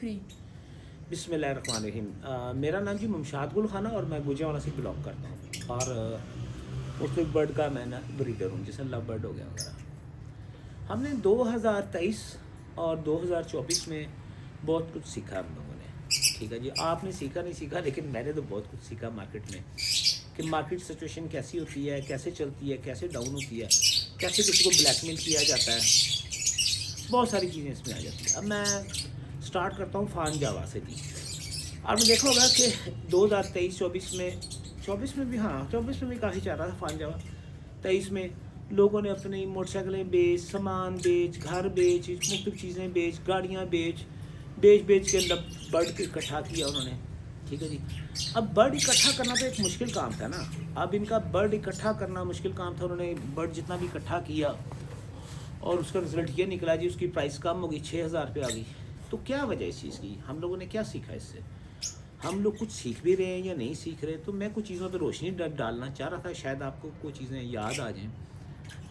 3। बिस्मिल्लाहिर्रहमानिर्रहीम। मेरा नाम जी मुमशाद गुल खाना और मैं गुजरांवाला से बिलोंग करता हूँ और मुख्तलिफ बर्ड का मैं ना ब्रीडर हूँ, जैसे लव बर्ड हो गया वगैरह। हमने 2023 और 2024 में बहुत कुछ सीखा हम लोगों ने। ठीक है जी, आपने सीखा नहीं सीखा, लेकिन मैंने तो बहुत कुछ सीखा मार्केट में कि मार्केट सिचुएशन कैसी होती है, कैसे चलती है, कैसे डाउन होती है, कैसे किसी को ब्लैकमेल किया जाता है, बहुत सारी चीज़ें इसमें आ जाती हैं। अब मैं स्टार्ट करता हूँ फान जावा से जी। आपने देखा होगा कि 2023-24 में, 24 में भी, हाँ 24 में भी काफ़ी चल रहा था फान जावा। 23 में लोगों ने अपनी मोटरसाइकिलें बेच, सामान बेच, घर बेच, मुख्तलिफ चीज़ें बेच, गाड़ियाँ बेच बेच के बर्ड इकट्ठा किया उन्होंने। ठीक है जी। अब बर्ड इकट्ठा करना तो एक मुश्किल काम था ना। अब इनका बर्ड इकट्ठा करना मुश्किल काम था। उन्होंने बर्ड जितना भी इकट्ठा किया और उसका रिजल्ट ये निकला जी, उसकी प्राइस कम हो गई, 6,000 रुपये आ गई। तो क्या वजह इस चीज़ की? हम लोगों ने क्या सीखा इससे? हम लोग कुछ सीख भी रहे हैं या नहीं सीख रहे? तो मैं कुछ चीज़ों पर रोशनी डालना चाह रहा था, शायद आपको कुछ चीज़ें याद आ जाएँ।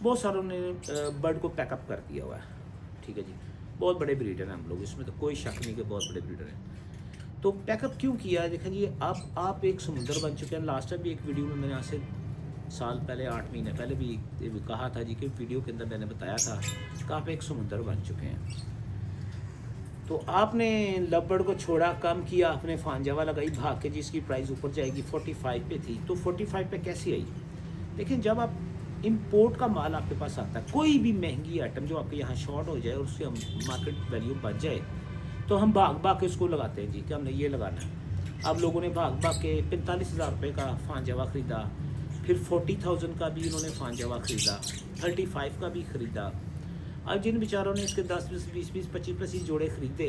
बहुत सारों ने बर्ड को पैकअप कर दिया हुआ है। ठीक है जी, बहुत बड़े ब्रीडर हैं हम लोग, इसमें तो कोई शक नहीं कि बहुत बड़े ब्रीडर हैं। तो पैकअप क्यों किया? देखें जी, आप एक समुंदर बन चुके हैं। लास्ट टाइम भी एक वीडियो में मैंने आज से साल पहले, 8 महीने पहले भी कहा था जी, कि वीडियो के अंदर मैंने बताया था कि आप एक समुंदर बन चुके हैं। तो आपने लबड़ को छोड़ा, कम किया, आपने फांजावा लगाई भाग के, जिसकी प्राइस ऊपर जाएगी 45 पे थी, तो 45 पे कैसे आई? देखिए, जब आप इंपोर्ट का माल आपके पास आता है, कोई भी महंगी आइटम जो आपके यहाँ शॉर्ट हो जाए और उससे हम मार्केट वैल्यू बच जाए, तो हम भाग के उसको लगाते हैं जी कि हमने ये लगाना है। अब लोगों ने भाग के 45,000 रुपये का फांजावा ख़रीदा, फिर 40,000 का भी इन्होंने फांजावा ख़रीदा, 35 का भी ख़रीदा। अब जिन बेचारों ने इसके 10, 20, 25 जोड़े ख़रीदे,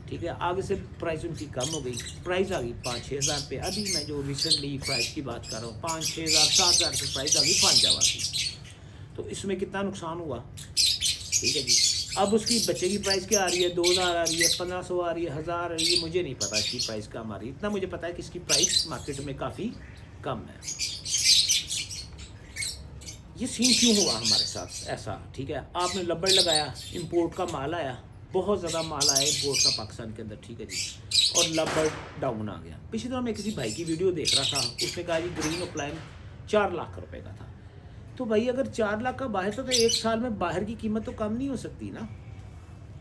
ठीक है, आगे से प्राइस उनकी कम हो गई, प्राइस आ गई 5-6 हज़ार पे। अभी मैं जो रिसेंटली प्राइस की बात कर रहा हूँ, 5-6 हज़ार 7 हज़ार पे प्राइस आ गई फांजावा की। तो इसमें कितना नुकसान हुआ? ठीक है जी। अब उसकी बच्चे की प्राइस क्या आ रही है? 2,000 आ रही है, 1,500 आ रही है, 1,000 आ रही है। मुझे नहीं पता इसकी प्राइस कम आ रही है, इतना मुझे पता है कि इसकी प्राइस मार्केट में काफ़ी कम है। ये सीन क्यों हुआ हमारे साथ ऐसा? ठीक है, आपने लबड़ लगाया, इंपोर्ट का माल आया, बहुत ज़्यादा माल आया इंपोर्ट का पाकिस्तान के अंदर, ठीक है जी, और लबड़ डाउन आ गया। पिछली तरह मैं किसी भाई की वीडियो देख रहा था, उसने कहा जी ग्रीन अपलाइन 4 लाख रुपए का था। तो भाई, अगर 4 लाख का बाहर था तो एक साल में बाहर की कीमत तो कम नहीं हो सकती ना।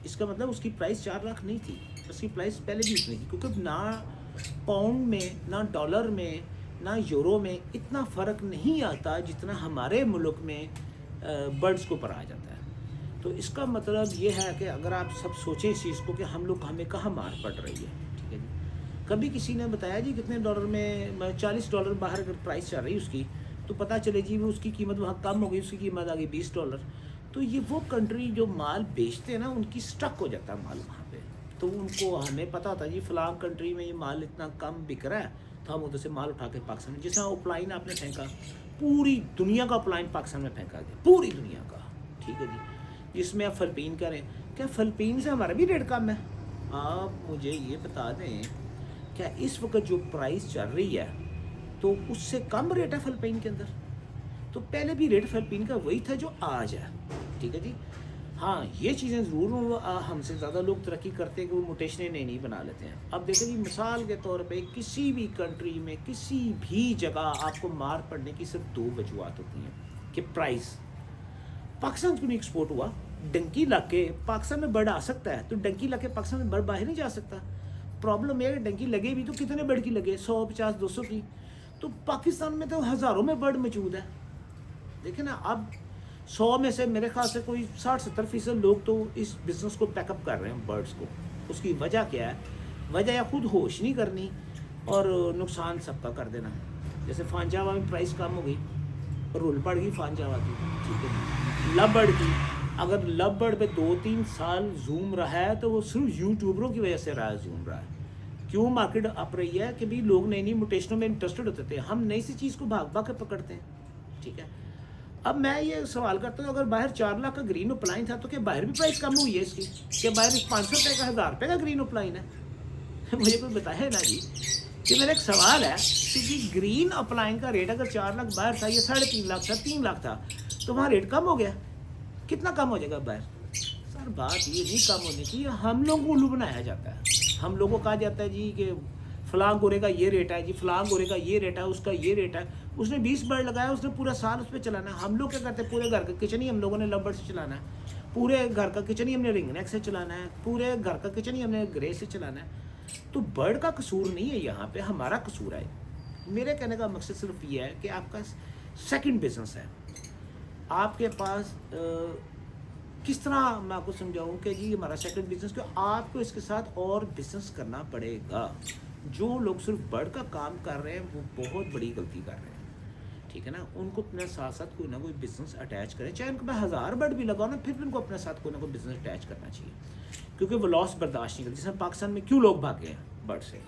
इसका मतलब उसकी प्राइस 4 लाख नहीं थी, उसकी प्राइस पहले भी उतनी थी, क्योंकि ना पाउंड में, ना डॉलर में, ना यूरो में इतना फ़र्क नहीं आता जितना हमारे मुल्क में बर्ड्स को पर आ जाता है। तो इसका मतलब ये है कि अगर आप सब सोचें इस चीज़ को कि हम लोग, हमें कहाँ मार पड़ रही है। ठीक है जी। कभी किसी ने बताया जी कितने डॉलर में, $40 बाहर अगर प्राइस चल रही है उसकी, तो पता चले जी वो उसकी कीमत वहाँ कम हो गई, उसकी कीमत आ गई $20। तो ये वो कंट्री जो माल बेचते हैं ना, उनकी स्टक हो जाता है माल वहाँ पे। तो उनको, हमें पता होता है जी फ़लाँ कंट्री में ये माल इतना कम बिक रहा है, तो हम उधर से माल उठा के पाकिस्तान में, जैसा अपलाइन आपने फेंका, पूरी दुनिया का अपलाइन पाकिस्तान में फेंका गया, पूरी दुनिया का। ठीक है जी। जिसमें आप फ़िलिपीन करें, क्या फ़िलिपीन से हमारा भी रेट कम है? आप मुझे ये बता दें, क्या इस वक्त जो प्राइस चल रही है तो उससे कम रेट है फ़िलिपीन के अंदर? तो पहले भी रेट फ़िलिपीन का वही था जो आज है। ठीक है जी। हाँ, ये चीज़ें ज़रूर हमसे ज़्यादा लोग तरक्की करते हैं कि वो मोटेशनें नहीं बना लेते हैं। अब देखो जी, मिसाल के तौर पे किसी भी कंट्री में, किसी भी जगह आपको मार पड़ने की सिर्फ 2 वजूहत होती हैं कि प्राइस। पाकिस्तान क्यों नहीं एक्सपोर्ट हुआ? डंकी ला के पाकिस्तान में बर्ड आ सकता है, तो डंकी ला के पाकिस्तान में बर्ड बाहर नहीं जा सकता। प्रॉब्लम है कि डंकी लगे भी तो कितने बर्ड की लगे, 100, 50, 200 की। तो पाकिस्तान में तो हज़ारों में बर्ड मौजूद है। देखें ना, अब 100 में से मेरे ख्याल से कोई 60-70% लोग तो इस बिज़नेस को पैकअप कर रहे हैं बर्ड्स को। उसकी वजह क्या है? वजह या खुद होश नहीं करनी और नुकसान सबका कर देना। जैसे फांजावा में प्राइस कम हो गई, रोल पड़ गई फांजावा की। ठीक है। लबड़ की, अगर लबड़ पे 2-3 साल जूम रहा है तो वो सिर्फ यूट्यूबरों की वजह से रहा, जूम रहा है। क्यों मार्केट अप रही है? कि भी लोग नई नई मोटेशनों में इंटरेस्टेड होते थे, हम नई सी चीज़ को भाग के पकड़ते हैं। ठीक है। अब मैं ये सवाल करता हूँ, अगर बाहर 4 लाख का ग्रीन अपलाइन था तो क्या बाहर भी प्राइस कम हुई है इसकी? क्या बाहर 500 रुपये का, 1,000 रुपये का ग्रीन अपलाइन है? मुझे कोई बताया ना जी। कि मेरा एक सवाल है कि जी, ग्रीन अपलाइन का रेट अगर 4 लाख बाहर था, ये 3.5 लाख था, 3 लाख था, तो वहाँ रेट कम हो गया। कितना कम हो जाएगा बाहर? सर, बात ये नहीं कम होनी चाहिए, हम लोगों को उल्लू बनाया जाता है। हम लोगों को कहा जाता है जी कि फलां गोरे का ये रेट है जी, फलां गोरे का ये रेट है, उसका ये रेट है। उसने 20 बर्ड लगाया, उसने पूरा साल उस पर चलाना है। हम लोग क्या करते हैं, पूरे घर का किचन ही हम लोगों ने लव बर्ड से चलाना है, पूरे घर का किचन ही हमने रिंग नेक से चलाना है, पूरे घर का किचन ही हमने ग्रे से चलाना है। तो बर्ड का कसूर नहीं है यहाँ पे, हमारा कसूर है। मेरे कहने का मकसद सिर्फ ये है कि आपका सेकंड बिजनेस है, आपके पास किस तरह मैं आपको समझाऊं कि जी हमारा सेकंड बिजनेस, कि आपको इसके साथ और बिजनेस करना पड़ेगा। जो लोग सिर्फ बर्ड का काम कर रहे हैं वो बहुत बड़ी गलती कर रहे हैं, ठीक है ना। उनको अपने साथ साथ कोई ना कोई बिजनेस अटैच करें, चाहे उनके पास 1000 बर्ड भी लगाओ ना, फिर भी उनको अपने साथ कोई ना कोई बिजनेस अटैच करना चाहिए, क्योंकि वो लॉस बर्दाश्त नहीं करते। जैसे पाकिस्तान में क्यों लोग भागे हैं बर्ड से,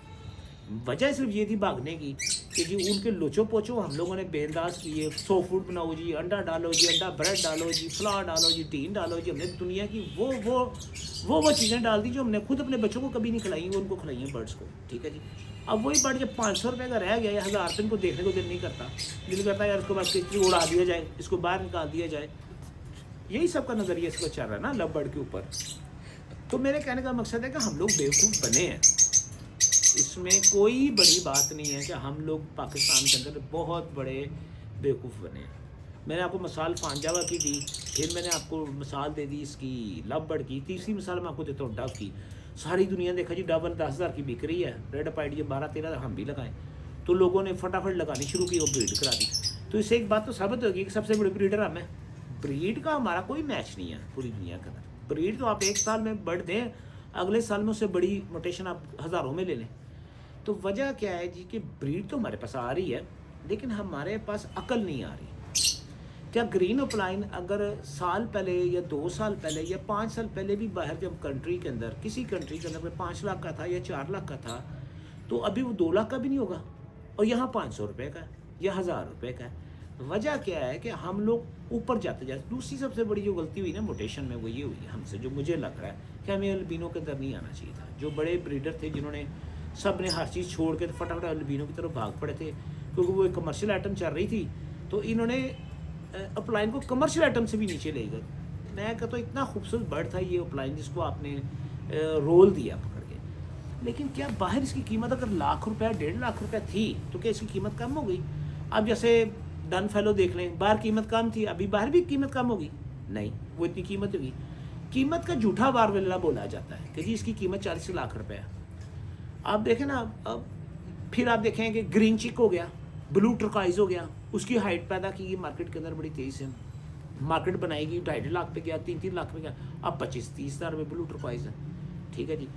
वजह सिर्फ ये थी भागने की कि जी उनके लोचो पोचो हम लोगों ने बेंदाज किए, 100 फूड बनाओ जी, अंडा डालो जी, अंडा ब्रेड डालो जी, फला डालो जी, टीन डालो जी। हमने दुनिया की वो चीज़ें डाल दी जो हमने खुद अपने बच्चों को कभी नहीं खिलाई, वो उनको खिलाई हैं बर्ड्स को, ठीक है जी। अब वही बर्ड जब 500 रुपये का रह गया या 1000 रुपये, इनको देखने को दिल नहीं करता, दिल करता है यार इसको बस किसी उड़ा दिया जाए, इसको बाहर निकाल दिया जाए। यही सबका नज़रिया इसको चल रहा है ना लव बर्ड के ऊपर। तो मेरे कहने का मकसद है कि हम लोग बेवकूफ़ बने हैं, इसमें कोई बड़ी बात नहीं है कि हम लोग पाकिस्तान के अंदर बहुत बड़े बेवकूफ़ बने हैं। मैंने आपको मिसाल फांजावा की दी, फिर मैंने आपको मिसाल दे दी इसकी लव बर्ड की, तीसरी मिसाल मैं आपको देता हूँ डव की। सारी दुनिया देखा जी डबल 10,000 की बिक रही है, रेड पाइड ये 12-13 हम भी लगाएं, तो लोगों ने फटाफट लगानी शुरू की और ब्रीड करा दी। तो इससे एक बात तो साबित होगी कि सबसे बड़े ब्रीडर हम हैं। ब्रीड का हमारा कोई मैच नहीं है पूरी दुनिया के अंदर। ब्रीड तो आप एक साल में बर्ड दें, अगले साल में उससे बड़ी मोटेशन आप हज़ारों में ले लें। तो वजह क्या है जी कि ब्रीड तो हमारे पास आ रही है, लेकिन हमारे पास अकल नहीं आ रही। क्या ग्रीन अपलाइन अगर साल पहले या 2 साल पहले या 5 साल पहले भी बाहर जब कंट्री के अंदर, किसी कंट्री के अंदर 5 लाख का था या 4 लाख का था, तो अभी वो 2 लाख का भी नहीं होगा, और यहाँ 500 रुपये का या 1000 रुपये का है। वजह क्या है कि हम लोग ऊपर जाते जाते। दूसरी सबसे बड़ी जो गलती हुई ना मोटेशन में, वो ये हुई हमसे, जो मुझे लग रहा है कि हमें अल्बिनो के अंदर नहीं आना चाहिए था। जो बड़े ब्रीडर थे जिन्होंने सब ने हर चीज़ छोड़ के फटाफट अल्बिनो की तरफ भाग पड़े थे, क्योंकि वो एक कमर्शियल आइटम चल रही थी, तो इन्होंने अपलाइन को कमर्शियल आइटम से भी नीचे ले गए। मैं कहता हूँ इतना खूबसूरत बर्ड था ये अपलाइन, जिसको आपने रोल दिया पकड़ के, लेकिन क्या बाहर इसकी कीमत अगर लाख रुपया 1.5 लाख रुपया थी तो क्या इसकी कीमत कम हो गई? अब जैसे डन फेलो देख लें, बाहर कीमत कम थी, अभी बाहर भी कीमत कम होगी? नहीं, वो इतनी कीमत होगी। कीमत का झूठा वारवेला बोला जाता है कि जी इसकी कीमत 40 लाख रुपया। आप देखें ना, अब फिर आप देखें कि ग्रीन चिक हो गया, ब्लू टर्काइज हो गया, उसकी हाइट पैदा की मार्केट के अंदर बड़ी तेज़ी से, मार्केट बनाएगी, 2.5 लाख पे गया, 3-3 लाख पे गया, अब 25-30 हज़ार में ब्लू टर्काइज है, ठीक है जी।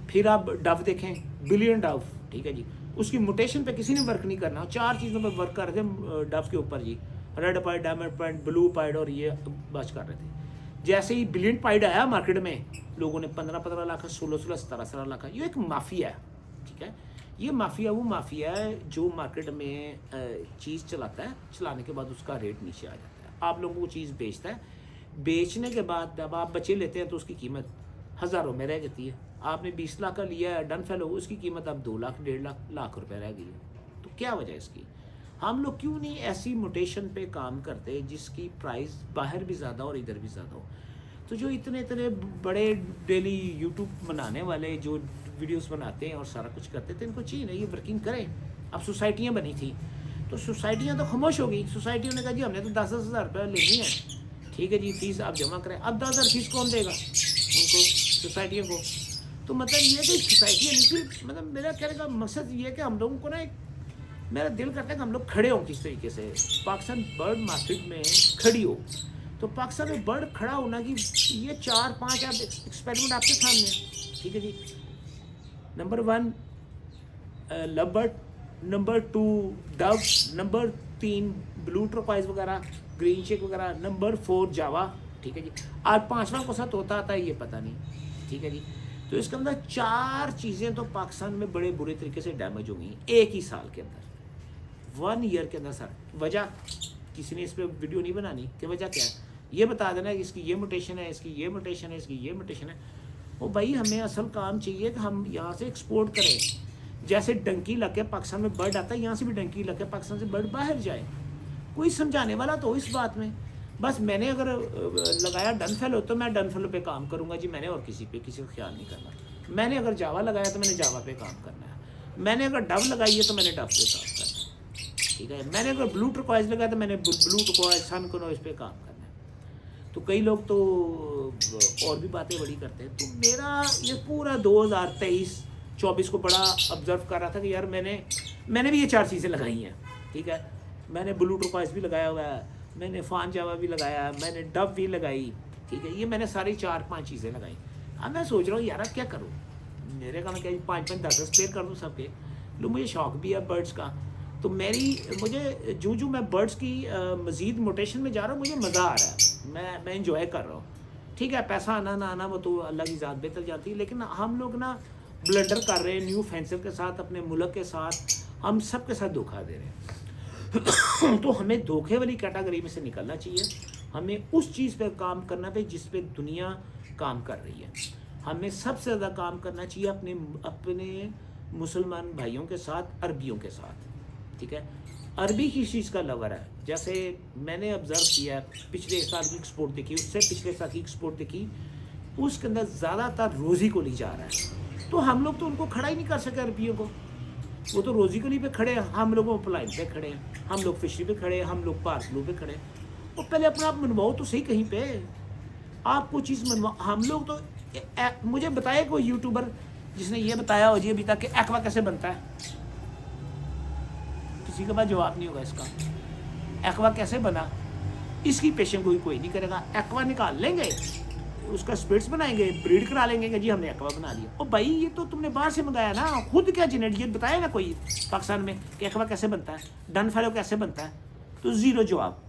फिर आप डव देखें, बिलियन डव, ठीक है जी, उसकी मोटेशन पे किसी ने वर्क नहीं करना, 4 चीज़ों पे वर्क कर रहे थे डव के ऊपर जी, red pied, diamond pied, blue pied, और ये बच कर रहे थे। जैसे ही बिलियन पाइड आया मार्केट में, लोगों ने 15-15 लाख, 16-16, 17-17 लाख, ये एक माफिया है, ठीक है। ये माफिया वो माफिया है जो मार्केट में चीज़ चलाता है, चलाने के बाद उसका रेट नीचे आ जाता है, आप लोगों को चीज़ बेचता है, बेचने के बाद जब आप बचे लेते हैं तो उसकी कीमत हज़ारों में रह जाती है। आपने 20 लाख का लिया है डन फेलो, उसकी कीमत अब 2 लाख 1.5 लाख रुपए रह गई है। तो क्या वजह है इसकी? हम लोग क्यों नहीं ऐसी मोटेशन पे काम करते जिसकी प्राइस बाहर भी ज़्यादा और इधर भी ज़्यादा हो? तो जो इतने इतने बड़े डेली यूट्यूब बनाने वाले जो वीडियोस बनाते हैं और सारा कुछ करते थे, इनको चाहिए ना ये वर्किंग करें। अब सोसाइटियाँ बनी थी तो सोसाइटियाँ तो खामोश हो गई, सोसाइटियों ने कहा जी हमने तो 10-10 हज़ार रुपये लेनी है, ठीक है जी, फीस आप जमा करें। अब 10,000 फीस कौन देगा उनको, सोसाइटियों को? तो मतलब ये कि सोसाइटियाँ नहीं, मतलब मेरा कहने का मकसद ये है कि हम लोगों को ना, एक मेरा दिल करता है कि हम लोग खड़े हों किस तरीके से पाकिस्तान बर्ड मार्केट में खड़ी हो। तो पाकिस्तान में बर्ड खड़ा होना कि ये 4-5 आप एक्सपेरिमेंट आपके सामने, ठीक है जी। Number 1 love bird, number 2 dove, number 3 blue turquoise वगैरह, ग्रीन शेक वगैरह, नंबर 4 जावा, ठीक है जी। आज 5वां को साथ होता आता है ये पता नहीं, ठीक है जी। तो इसके अंदर 4 चीज़ें तो पाकिस्तान में बड़े बुरे तरीके से डैमेज हो गई एक ही साल के अंदर, 1 ईयर के अंदर सर। वजह किसी ने इस पर वीडियो नहीं बनानी कि वजह क्या है, ये बता देना कि इसकी ये मोटेशन है, इसकी ये मोटेशन है, इसकी ये मोटेशन है। वो भाई हमें असल काम चाहिए कि हम यहाँ से एक्सपोर्ट करें। जैसे डंकी लग के पाकिस्तान में बर्ड आता है, यहाँ से भी डंकी लग के पाकिस्तान से बर्ड बाहर जाए। कोई समझाने वाला तो इस बात में, बस मैंने अगर लगाया डन फेलो तो मैं डन फेलो पे काम करूँगा जी, मैंने और किसी पे किसी का ख्याल नहीं करना। मैंने अगर जावा लगाया तो मैंने जावा पे काम करना है, मैंने अगर डव लगाई है तो मैंने डव पे काम करना है, ठीक है। मैंने अगर ब्लू टर्कॉइज लगाया तो मैंने ब्लू टर्कॉइज सन कनॉइज पे काम करना है। तो कई लोग तो और भी बातें बड़ी करते हैं। तो मेरा ये पूरा 2023-24 को बड़ा ऑब्जर्व कर रहा था कि यार मैंने भी ये 4 चीज़ें लगाई हैं, ठीक है। मैंने ब्लू टर्कॉइज भी लगाया हुआ है, मैंने फान जावा भी लगाया, मैंने डव भी लगाई, ठीक है। ये मैंने सारी 4-5 चीज़ें लगाई। अब मैं सोच रहा हूँ यार अब क्या करूँ, मेरे का मैं क्या 5-5 10 पेयर कर दूँ सबके। लो मुझे शौक भी है बर्ड्स का, तो मुझे जो मैं बर्ड्स की मज़ीद मोटेशन में जा रहा हूँ, मुझे मज़ा आ रहा है, मैं इंजॉय कर रहा हूँ, ठीक है। पैसा आना ना आना वो तो अल्लाह की ज़ात बेहतर जाती है, लेकिन हम लोग ना ब्लंडर कर रहे हैं न्यू फेंसर के साथ, अपने मुल्क के साथ, हम सब के साथ धोखा दे रहे हैं। तो हमें धोखे वाली कैटेगरी में से निकलना चाहिए, हमें उस चीज़ पे काम करना पे जिस पे दुनिया काम कर रही है। हमें सबसे ज़्यादा काम करना चाहिए अपने मुसलमान भाइयों के साथ, अरबियों के साथ, ठीक है। अरबी किस चीज़ का लवर है, जैसे मैंने ऑब्ज़र्व किया, पिछले साल की एक्सपोर्ट देखी, उससे पिछले साल की एक्सपोर्ट देखी, उसके अंदर ज़्यादातर रोज़ी को ली जा रहा है। तो हम लोग तो उनको खड़ा ही नहीं कर सके अरबियों को, वो तो रोज़ी को ली पे खड़े हैं, हम लोग अपलाइन पे खड़े हैं, हम लोग फिशरी पे खड़े हैं, हम लोग पार्सलों पे खड़े हैं। वो पहले अपना आप मनवाओ तो सही कहीं पे, आपको चीज़ मनवा। हम लोग तो मुझे बताए कोई यूट्यूबर जिसने ये बताया हो जी अभी तक कि एक्वा कैसे बनता है, किसी के पास जवाब नहीं होगा इसका। एक्वा कैसे बना, इसकी पेशेंट कोई नहीं करेगा। एक्वा निकाल लेंगे, उसका स्पिरिट्स बनाएंगे, ब्रीड करा लेंगे कि जी हमने एक्वा बना लिया। और भाई ये तो तुमने बाहर से मंगाया ना, खुद क्या जेनेटिक ये बताया ना कोई पाकिस्तान में कि एक्वा कैसे बनता है, डन फेलो कैसे बनता है, तो ज़ीरो जवाब,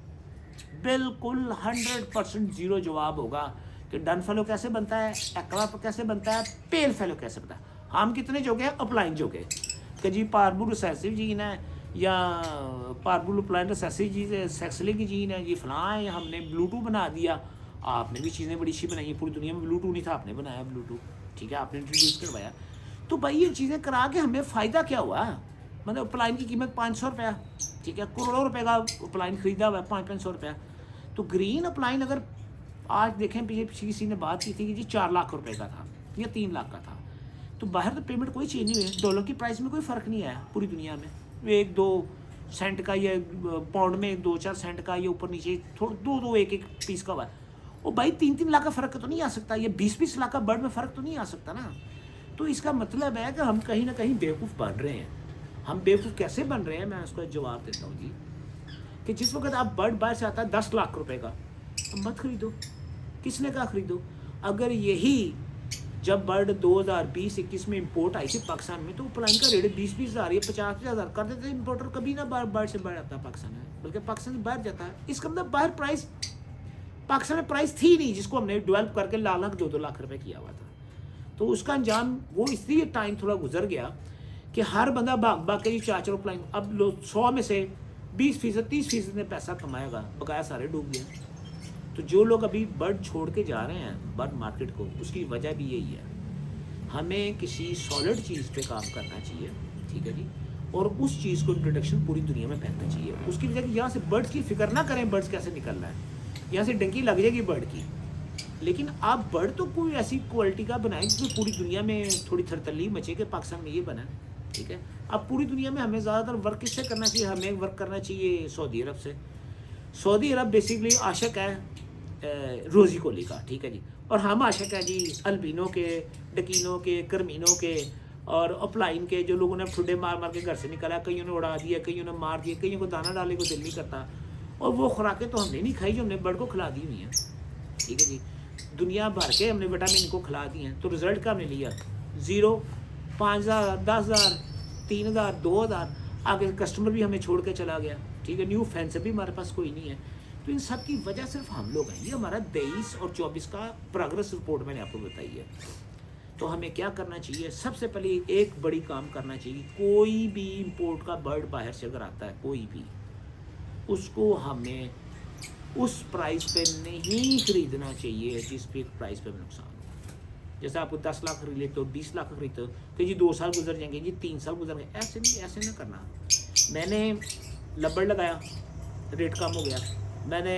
बिल्कुल 100% ज़ीरो जवाब होगा कि डन फेलो कैसे बनता है, एक्वा कैसे बनता है, पेल फेलो कैसे बनता है। हम कितने जोगे हैं अपलाइन जोगे कि जी पारबुल रिसेसिव जीन है या पारबुल अपलाइन रिसेसिव जी सेक्सले की जीन है, जी फलां है, हमने ब्लूटूथ बना दिया। आपने भी चीज़ें बड़ी अच्छी बनाई हैं, पूरी दुनिया में ब्लूटूथ नहीं था, आपने बनाया ब्लूटूथ, ठीक है, आपने इंट्रोड्यूस करवाया। तो भाई ये चीज़ें करा के हमें फ़ायदा क्या हुआ, मतलब अपलाइन की कीमत 500 रुपया, ठीक है, करोड़ों रुपए का अपलाइन खरीदा हुआ है, 500 रुपया। तो ग्रीन अपलाइन अगर आज देखें, पीछे किसी ने बात की थी कि जी 4 लाख रुपए का था या 3 लाख का था, तो बाहर तो पेमेंट कोई चेंज नहीं हुई, डॉलर की प्राइस में कोई फ़र्क नहीं आया पूरी दुनिया में, 1-2 सेंट का या पाउंड में 2-4 सेंट का या ऊपर नीचे थोड़ा 2-2 1-1 पीस का हुआ है। और भाई 3-3 लाख का फ़र्क तो नहीं आ सकता, ये 20-20 लाख का बर्ड में फ़र्क तो नहीं आ सकता ना। तो इसका मतलब है कि हम कहीं ना कहीं बेवकूफ़ बन रहे हैं। हम बेवकूफ़ कैसे बन रहे हैं, मैं उसका जवाब देता हूँ जी, कि जिस वक्त आप बर्ड बाहर से आता है 10 लाख रुपए का, तो मत खरीदो, किसने कहा खरीदो। अगर यही जब बर्ड 2020-21 में इंपोर्ट आई थी पाकिस्तान में, तो अपलाइन का रेट 20-20 हज़ार या 50-50 हज़ार कर देते। इंपोर्टर कभी ना बर्ड से बाहर आता पाकिस्तान में, बल्कि पाकिस्तान से बाहर जाता है। इसका मतलब बाहर प्राइस, पाकिस्तान में प्राइस थी नहीं जिसको हमने डेवलप करके लाख 2-2 लाख रुपए किया हुआ था। तो उसका अंजाम वो इसलिए टाइम थोड़ा गुजर गया कि हर बंदा भाग भाग के 4 अपलाइन, अब लोग 100 में से 20% 30% ने पैसा कमाएगा, बकाया सारे डूब गए। तो जो लोग अभी बर्ड छोड़ के जा रहे हैं बर्ड मार्केट को, उसकी वजह भी यही है। हमें किसी सॉलिड चीज़ पे काम करना चाहिए, ठीक है जी, और उस चीज़ को इंट्रोडक्शन पूरी दुनिया में फैलना चाहिए। उसकी वजह यहाँ से बर्ड्स की फिक्र ना करें, बर्ड्स कैसे निकलना है, यहाँ से डंकी लग जाएगी बर्ड की, लेकिन आप बर्ड तो कोई ऐसी क्वालिटी का बनाएं जिसमें पूरी दुनिया में थोड़ी थरतली मचे कि पाकिस्तान में ये बना, ठीक है। अब पूरी दुनिया में हमें ज़्यादातर वर्क किससे करना चाहिए, हमें वर्क करना चाहिए सऊदी अरब से। सऊदी अरब बेसिकली आशिक है रोज़ी कोली का, ठीक है जी, और हम आशिक हैं जी अल्बिनो के, डकीनों के, करमीनों के और अपलाइन के, जो लोगों ने ठुड्डे मार मार के घर से निकाला, कईयों ने उड़ा दिया, कईयों ने मार दिया, कईयों को दाना डालने को दिल नहीं करता। और वो खुराकें तो हमने नहीं खाई जो हमने बर्ड को खिला दी हुई हैं, ठीक है जी, दुनिया भर के हमने विटामिन को खिला दिए हैं। तो रिजल्ट का हमने लिया 0, 5,000, 10,000, 3,000, 2,000, आगे कस्टमर भी हमें छोड़ के चला गया, ठीक है। न्यू फैन से भी हमारे पास कोई नहीं है। तो इन सब की वजह सिर्फ हम लोग हैं। ये हमारा 23 और 24 का प्रोग्रेस रिपोर्ट मैंने आपको बताई है। तो हमें क्या करना चाहिए, सबसे पहले एक बड़ी काम करना चाहिए, कोई भी इंपोर्ट का बर्ड बाहर से अगर आता है कोई भी, उसको हमें उस प्राइस पे नहीं खरीदना चाहिए जिस पे प्राइस पे नुकसान हो। जैसे आपको 10 लाख खरीद लेते हो, 20 लाख खरीदते हो, तो जी 2 साल गुजर जाएंगे, जी 3 साल गुजर गए, ऐसे नहीं, ऐसे ना करना। मैंने लब्बड़ लगाया, रेट कम हो गया, मैंने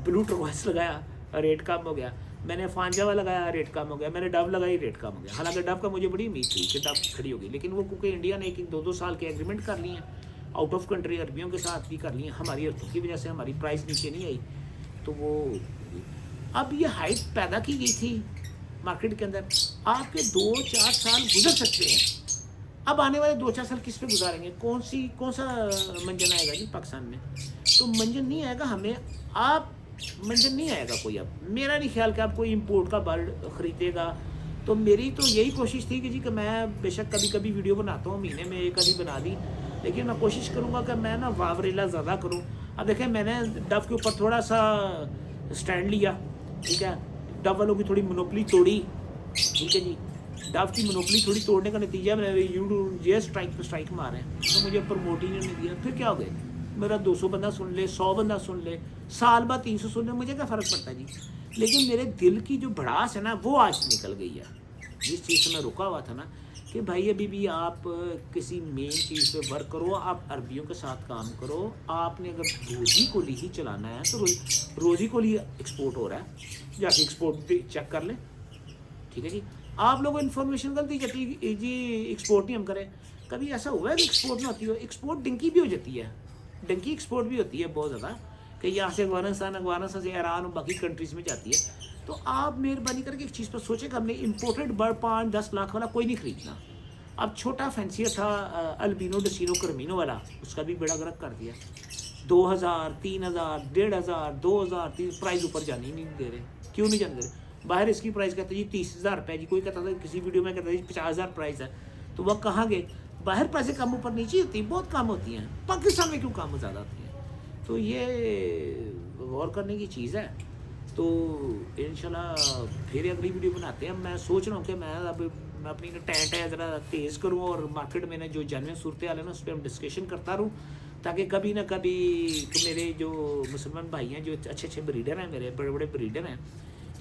ब्लू टर्कॉइज लगाया, रेट कम हो गया, मैंने फांजावा लगाया, रेट कम हो गया, मैंने डव लगाई, रेट कम हो गया। हालांकि डव का मुझे बड़ी उम्मीद थी कि डव खड़ी होगी, लेकिन वो क्योंकि इंडिया ने 1-2 साल के एग्रीमेंट कर लिए हैं, आउट ऑफ कंट्री अरबियों के साथ भी कर लिए हैं, हमारी हरकतों की वजह से हमारी प्राइस नीचे नहीं आई, तो वो अब ये हाइप पैदा की गई थी मार्केट के अंदर। आपके 2-4 साल गुजर सकते हैं, अब आने वाले 2-4 साल किस पे गुजारेंगे? कौन सा मंजन आएगा जी पाकिस्तान में? तो मंजन नहीं आएगा, हमें आप मंजन नहीं आएगा कोई। अब मेरा नहीं ख्याल कि आप कोई इंपोर्ट का बर्ड ख़रीदेगा। तो मेरी तो यही कोशिश थी कि जी कि मैं बेशक कभी कभी वीडियो बनाता हूँ, महीने में एक आधी बना दी, लेकिन मैं कोशिश करूँगा कि मैं ना वावरेला ज़्यादा करूँ। अब देखें, मैंने डव के ऊपर थोड़ा सा स्टैंड लिया, ठीक है, डव वालों की थोड़ी मोनोपली तोड़ी, ठीक है जी। डव की मोनोपली थोड़ी तोड़ने का नतीजा मैंने ये स्ट्राइक पे स्ट्राइक मारे हैं, तो मुझे प्रमोट ही नहीं दिया। फिर क्या हो गया, मेरा 200 बंदा सुन ले, 100 बंदा सुन ले, साल बाद 300 सुन ले, मुझे क्या फ़र्क पड़ता है जी। लेकिन मेरे दिल की जो भड़ास है ना, वो आज निकल गई है। जिस चीज़ से मैं रुका हुआ था ना कि भाई अभी भी आप किसी मेन चीज़ पे वर्क करो, आप अरबियों के साथ काम करो। आपने अगर रोज़ी को ली ही चलाना है तो रोज़ी को लिए एक्सपोर्ट हो रहा है, जाके एक्सपोर्ट भी चेक कर लें, ठीक है जी। आप लोगों को इन्फॉर्मेशन गलती जाती है जी, एक्सपोर्ट नहीं हम करें। कभी ऐसा हुआ है कि एक्सपोर्ट ना होती हो? एक्सपोर्ट डंकी भी हो जाती है, डंकी एक्सपोर्ट भी होती है बहुत ज़्यादा, कि यहाँ से अफगानिस्तान से ईरान और बाकी कंट्रीज़ में जाती है। तो आप मेहरबानी करके एक चीज़ पर सोचें कि हमने इम्पोर्टेड बर्ड 5-10 लाख वाला कोई नहीं ख़रीदना। अब छोटा फैंसियर था अल्बिनो डसिनो कर्मिनो वाला, उसका भी बेड़ा गर्क कर दिया। 2000, 3000, 1500, 2000, 30 प्राइस ऊपर जाने ही नहीं दे रहे। क्यों नहीं जाने दे रहे? बाहर इसकी प्राइस कहते जी 30,000 रुपये जी, कोई कहता था किसी वीडियो में कहता जी 50,000 प्राइस है। तो वह कहाँ गए? बाहर प्राइसें कम ऊपर नीचे होती हैं, बहुत कम होती हैं, पाकिस्तान में क्यों कम ज़्यादा होती हैं? तो ये गौर करने की चीज़ है। तो इंशाल्लाह फिर अगली वीडियो बनाते हैं। मैं सोच रहा हूँ कि मैं अपनी टैंट है ज़रा तेज़ करूँ और मार्केट में ना जो जेन्युइन सूरत हाल है ना उस पर हम डिस्कशन करता रहूँ, ताकि कभी ना कभी मेरे जो मुसलमान भाई हैं, जो अच्छे ब्रीडर हैं, मेरे बड़े बड़े ब्रीडर हैं,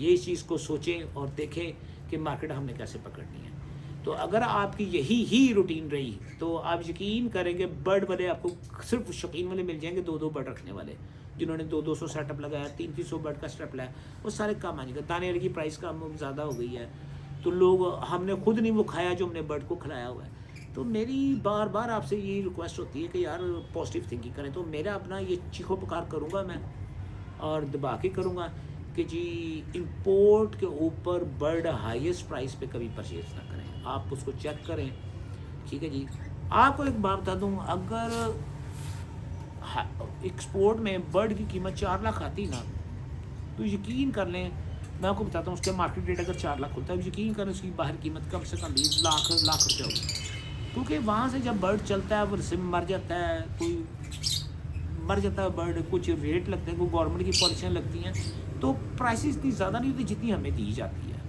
ये इस चीज़ को सोचें और देखें कि मार्केट हमने कैसे पकड़नी है। तो अगर आपकी यही ही रूटीन रही तो आप यकीन करेंगे बर्ड वाले आपको सिर्फ शौकीन वाले मिल जाएंगे, 2-2 बर्ड रखने वाले, जिन्होंने 200 सेटअप लगाया, 300 बर्ड का सेटअप लगाया, वो सारे काम आ जाएगा। दाने की प्राइस कम ज़्यादा हो गई है, तो लोग हमने खुद नहीं वो खाया जो हमने बर्ड को खिलाया हुआ है। तो मेरी बार बार आपसे यही रिक्वेस्ट होती है कि यार पॉजिटिव थिंकिंग करें। तो मेरा अपना ये चीखो पुकार करूँगा मैं, और दबा के करूँगा कि जी इंपोर्ट के ऊपर बर्ड हाईएस्ट प्राइस पे कभी परचेज ना करें, आप उसको चेक करें, ठीक है जी। आपको एक बात बता दूँ, अगर एक्सपोर्ट में बर्ड की कीमत 4 लाख आती ना, तो यकीन कर लें, मैं आपको बताता हूँ उसके मार्केट रेट अगर 4 लाख होता है, यकीन करें उसकी बाहर कीमत कम से कम 20 लाख रुपये होगी। क्योंकि वहाँ से जब बर्ड चलता है वो रिसिम मर जाता है, कोई मर जाता है बर्ड, कुछ रेट लगते हैं, कोई गवर्नमेंट की पॉलिसियाँ लगती हैं, तो प्राइसेस इतनी ज़्यादा नहीं होती जितनी हमें दी जाती है।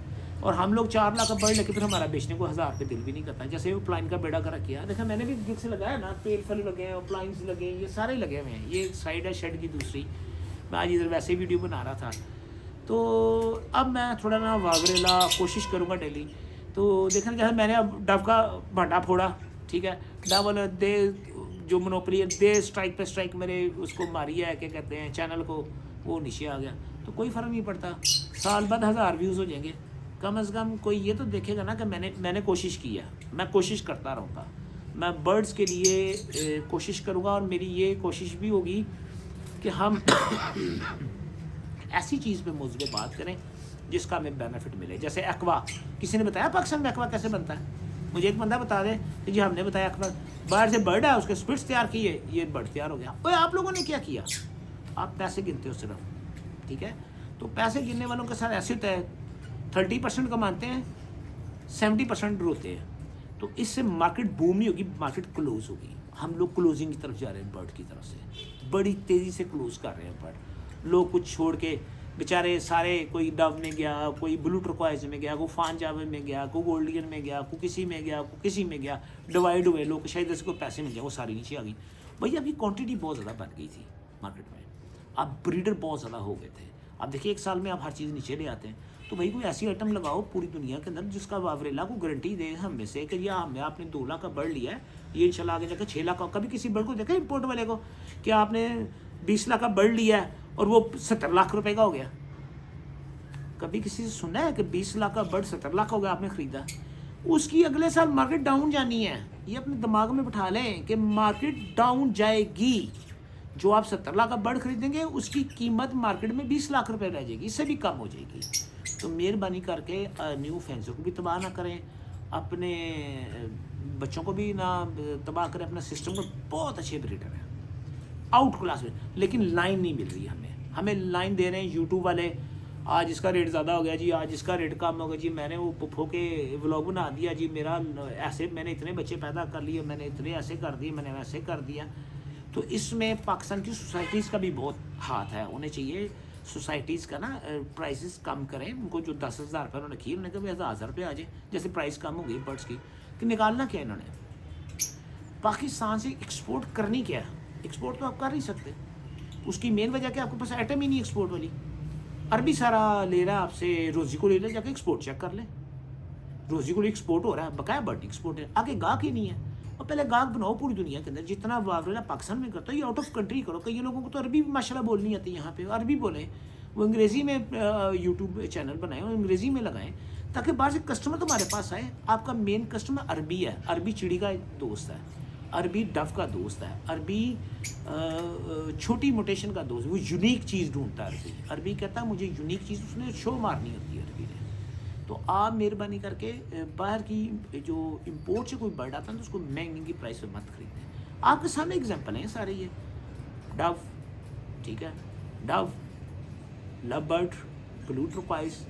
और हम लोग 4 लाख का बर्ड लेके फिर हमारा बेचने को 1000 रुपये दिल भी नहीं करता। जैसे वो प्लाइन का बेड़ा कर किया, देखा मैंने भी गिग से लगाया ना, पेल फल लगे हैं, प्लाइंस लगे हैं, ये सारे लगे हुए हैं। ये साइड है शेड की दूसरी, मैं आज इधर वैसे ही वीडियो बना रहा था। तो अब मैं थोड़ा ना वागरेला कोशिश करूँगा डेली। तो देखना, जैसे मैंने अब डव का भांडा फोड़ा, ठीक है, डव वाला दे जो मोनोपली है, दे स्ट्राइक पे स्ट्राइक मेरे उसको मारी है, क्या कहते हैं, चैनल को, वो नीचे आ गया, तो कोई फ़र्क नहीं पड़ता। साल बाद 1000 व्यूज़ हो जाएंगे, कम से कम कोई ये तो देखेगा ना कि मैंने कोशिश की है। मैं कोशिश करता रहूँगा, मैं बर्ड्स के लिए कोशिश करूँगा, और मेरी ये कोशिश भी होगी कि हम ऐसी चीज़ पे मौजूद पे बात करें जिसका हमें बेनिफिट मिले। जैसे एक्वा, किसी ने बताया पाकिस्तान में एक्वा कैसे बनता है? मुझे एक बंदा बता दे कि जी हमने बताया एक्वा बाहर से बर्ड है, उसके स्पिट्स तैयार किए, ये बर्ड तैयार हो गया। और आप लोगों ने क्या किया? आप पैसे गिनते हो सिर्फ, ठीक है। तो पैसे गिनने वालों के साथ ऐसे होता है, 30% कमाते हैं, 70% रोते हैं। तो इससे मार्केट बूम नहीं होगी, मार्केट क्लोज होगी। हम लोग क्लोजिंग की तरफ जा रहे हैं, बर्ड की तरफ से बड़ी तेज़ी से क्लोज कर रहे हैं बर्ड। लोग कुछ छोड़ के बेचारे सारे, कोई डव में गया, कोई ब्लू टर्कोइज में गया, कोई फान जावे में गया, कोई गोल्डियन में गया, कोई किसी में गया, कोई किसी में गया, डिवाइड हुए लोग, शायद इसको पैसे मिल जाए, वो सारी नीचे आ गई। भैया अभी क्वांटिटी बहुत ज़्यादा बन गई थी मार्केट में, अब ब्रीडर बहुत ज़्यादा हो गए थे। अब देखिए 1 साल में आप हर चीज़ नीचे ले आते हैं, तो भाई कोई ऐसी आइटम लगाओ पूरी दुनिया के अंदर जिसका वावरेला को गारंटी दे हम में से कि या हमने आपने 2 लाख का बर्ड लिया है, ये इंशाल्लाह आगे जाकर 6 लाख का। कभी किसी बर्ड को देखा इंपोर्ट वाले को कि आपने 20 लाख का बर्ड लिया है और वो 70 लाख रुपए का हो गया? कभी किसी से सुना है कि 20 लाख का बर्ड 70 लाख हो गया आपने ख़रीदा, उसकी अगले साल मार्केट डाउन जानी है। ये अपने दिमाग में बिठा लें कि मार्केट डाउन जाएगी। जो आप 70 लाख का बर्ड खरीदेंगे उसकी कीमत मार्केट में 20 लाख रुपए रह जाएगी, इससे भी कम हो जाएगी। तो मेहरबानी करके न्यू फैंसों को भी तबाह ना करें, अपने बच्चों को भी ना तबाह करें, अपना सिस्टम को। बहुत अच्छे ब्रीडर हैं, आउट क्लास में, लेकिन लाइन नहीं मिल रही हमें लाइन दे रहे हैं यूट्यूब वाले। आज इसका रेट ज़्यादा हो गया जी, आज इसका रेट कम हो गया जी, मैंने वो पुप्पो के व्लॉग बना दिया जी, मेरा ऐसे मैंने इतने बच्चे पैदा कर लिए, मैंने इतने ऐसे कर दिए, मैंने वैसे कर दिया। तो इसमें पाकिस्तान की सोसाइटीज़ का भी बहुत हाथ है। उन्हें चाहिए सोसाइटीज़ का ना प्राइसेस कम करें। उनको जो 10,000 रुपये उन्होंने किए, उन्होंने कहा 1000 रुपये आ जाए, जैसे प्राइस कम हो गई बर्ड्स की। कि निकालना क्या इन्होंने, पाकिस्तान से एक्सपोर्ट करनी क्या है? एक्सपोर्ट तो आप कर नहीं सकते। उसकी मेन वजह क्या, आपके पास आइटम ही नहीं एक्सपोर्ट वाली। अरबी सारा ले रहा है आपसे, रोज़ी को ले रहा है, जाके एक्सपोर्ट चेक कर ले। रोज़ी को एक्सपोर्ट हो रहा है, बकाया बर्ड एक्सपोर्ट है, आगे गाहक ही नहीं है। और पहले गाहक बनाओ पूरी दुनिया के अंदर, जितना वावरेला पाकिस्तान में करता है, ये आउट ऑफ कंट्री करो। कई लोगों को तो अरबी माशाल्लाह बोलनी आती है, यहाँ पे अरबी बोलें, वो अंग्रेज़ी में यूट्यूब चैनल बनाएं और अंग्रेज़ी में लगाएं, ताकि बाहर से कस्टमर तुम्हारे पास आए। आपका मेन कस्टमर अरबी है, अरबी चिड़ी का दोस्त है, अरबी डव का दोस्त है, अरबी छोटी मोटेशन का दोस्त, वो यूनिक चीज़ ढूंढता है। अरबी कहता है मुझे यूनिक चीज़, उसने शो मारनी होती है अरबी ने। तो आप मेहरबानी करके बाहर की जो इंपोर्ट से कोई बर्ड आता है तो उसको महंगी की प्राइस पे मत खरीदें। आपके सामने एग्जांपल हैं सारे, ये डव, ठीक है, डव, लव बर्ड, ब्लू ट्रोपाइस,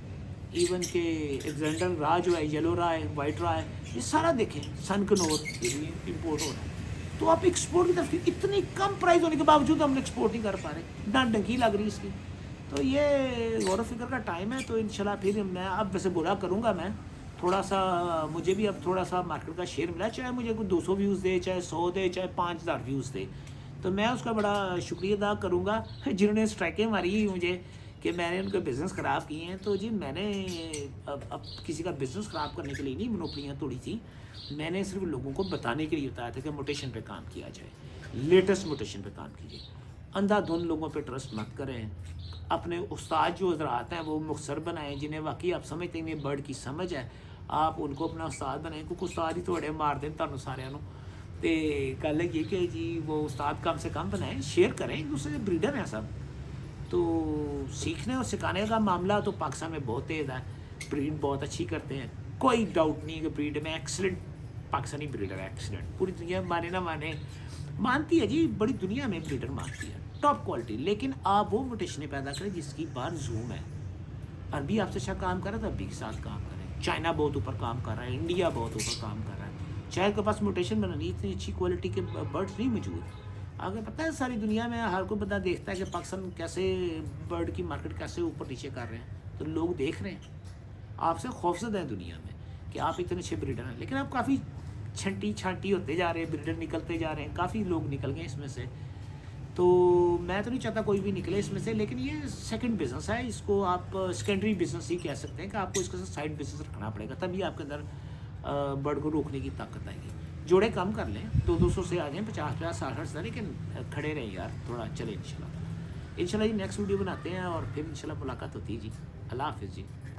इवन के एग्जेंडर रा जो है, येलो रा है, वाइट रा है, ये सारा देखें, सनकनोर, ये भी इम्पोर्ट हो रहा है। तो आप एक्सपोर्ट की तरफ, इतनी कम प्राइस होने के बावजूद हम एक्सपोर्ट नहीं कर पा रहे, ना डंकी लग रही इसकी। तो ये गौर फिक्र का टाइम है। तो इंशाल्लाह फिर मैं अब वैसे बुरा करूँगा, मैं थोड़ा सा, मुझे भी अब थोड़ा सा मार्केट का शेयर मिला, चाहे मुझे कोई 200 व्यूज़ दे, चाहे 100 दे, चाहे 5000 व्यूज़ दे, तो मैं उसका बड़ा शुक्रिया अदा करूँगा जिन्होंने स्ट्राइकें मारी मुझे कि मैंने उनके बिज़नेस ख़राब किए हैं। तो जी मैंने अब किसी का बिज़नेस ख़राब करने के लिए नहीं मोनोपोलियाँ तोड़ी थी, मैंने सिर्फ लोगों को बताने के लिए बताया था कि मोटेशन पे काम किया जाए, लेटेस्ट मोटेशन पे काम कीजिए, अंधाधुंध लोगों पे ट्रस्ट मत करें। अपने उस्ताद जो हज़रात हैं वो मुख्तसर बनाएं, जिन्हें वाकई आप समझते हैं बर्ड की समझ है, आप उनको अपना उस्ताद बनाएं, क्योंकि उस्ताद ही थोड़े मार दें तुहानू सारिਆਂ ਨੂੰ। तो गल ये कि जी वो उस्ताद कम से कम बनाएं, शेयर करें, एक दूसरे ब्रीडर हैं सब। तो सीखने और सिखाने का मामला तो पाकिस्तान में बहुत तेज़ है, ब्रीड बहुत अच्छी करते हैं, कोई डाउट नहीं कि ब्रीड में एक्सलेंट पाकिस्तानी ब्रीडर है, एक्सलेंट। पूरी दुनिया माने ना माने, मानती है जी, बड़ी दुनिया में ब्रीडर मानती है, टॉप क्वालिटी। लेकिन आप वो मोटेशनें पैदा करें जिसकी बाहर जूम है। अरबी आपसे अच्छा काम कर रहा है तो अरबी के साथ काम करें। चाइना बहुत ऊपर काम कर रहा है, इंडिया बहुत ऊपर काम कर रहा है। चाहे के पास मोटेशन बनानी, इतनी अच्छी क्वालिटी के बर्ड्स नहीं मौजूद। आगे पता है सारी दुनिया में हर कोई बंदा देखता है कि पाकिस्तान कैसे बर्ड की मार्केट कैसे ऊपर नीचे कर रहे हैं, तो लोग देख रहे हैं, आपसे खौफजदा है दुनिया में कि आप इतने अच्छे ब्रीडर हैं। लेकिन आप काफ़ी छंटी छांटी होते जा रहे हैं, ब्रीडर निकलते जा रहे हैं, काफ़ी लोग निकल गए इसमें से। तो मैं तो नहीं चाहता कोई भी निकले इसमें से, लेकिन ये सेकंड बिजनेस है, इसको आप सेकेंडरी बिजनेस ही कह सकते हैं कि आपको इसके साथ साइड बिजनेस रखना पड़ेगा, तभी आपके अंदर बर्ड को रोकने की ताकत आएगी। जोड़े कम कर लें, 200 से आ जाएँ, 50 60 से, लेकिन खड़े रहें यार, थोड़ा चले इंशाल्लाह। इंशाल्लाह जी नेक्स्ट वीडियो बनाते हैं और फिर इंशाल्लाह मुलाकात होती है जी। अल्लाह हाफिज़ जी।